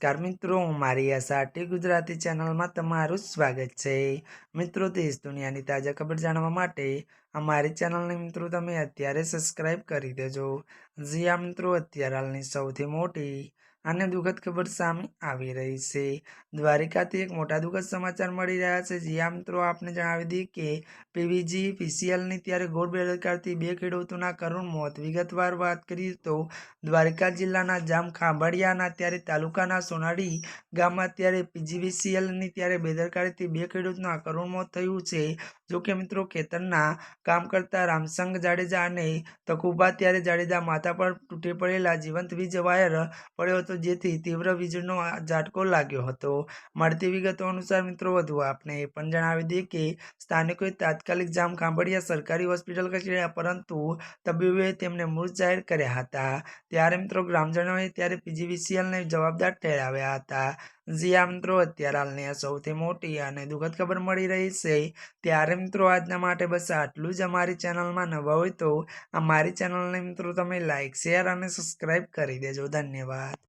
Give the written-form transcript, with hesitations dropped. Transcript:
નમસ્કાર મિત્રો, મારી એસઆરટી ગુજરાતી ચેનલમાં તમારું સ્વાગત છે। મિત્રો, દેશ દુનિયાની તાજા ખબર જાણવા માટે અમારી ચેનલને મિત્રો તમે અત્યારે સબસ્ક્રાઇબ કરી દેજો। જી આ મિત્રો, અત્યારે હાલની સૌથી મોટી અને દુઃખદ ખબર સામે આવી રહી છે। દ્વારિકાથી એક મોટા દુઃખદ સમાચાર મળી રહ્યા છે। જી આ મિત્રો, આપને જણાવી દઈએ કે પીજીવીસીએલની ત્યારે ઘોર બેદરકારીથી બે ખેડૂતોના કરુણ મોત। વિગતવાર વાત કરીએ તો દ્વારકા જિલ્લાના જામ ખાંભાળિયાના ત્યારે તાલુકાના સોનાડી ગામમાં ત્યારે પીજીવીસીએલની ત્યારે બેદરકારીથી બે ખેડૂતના કરુણ મોત થયું છે। જો કે મિત્રો, ખેતરના કામ કરતા રામસંગ જાડેજા અને તકુબા ત્યારે જાડેજા માથા પર તૂટી પડેલા જીવંત વીજ વાયર પડ્યો હતો, જેથી તીવ્ર વીજળીનો ઝાટકો લાગ્યો હતો। મળતી વિગતો અનુસાર મિત્રો વધુ આપણે એ પણ જણાવી દઈએ કે સ્થાનિકોએ તાત્કાલિક જામ ખાંભાળિયા સરકારી હોસ્પિટલ ખસેડ્યા, પરંતુ તબીબોએ તેમને મૃત જાહેર કર્યા હતા। ત્યારે મિત્રો, ગ્રામજનોએ ત્યારે પીજીવીસીએલને જવાબદાર ઠેરાવ્યા હતા। જી આ મિત્રો, અત્યારે હાલની આ સૌથી મોટી અને દુઃખદ ખબર મળી રહી છે। ત્યારે મિત્રો, આજના માટે બસ આટલું જ। અમારી ચેનલમાં નવા હોય તો અમારી ચેનલને મિત્રો તમે લાઇક, શેર અને સબસ્ક્રાઇબ કરી દેજો। ધન્યવાદ।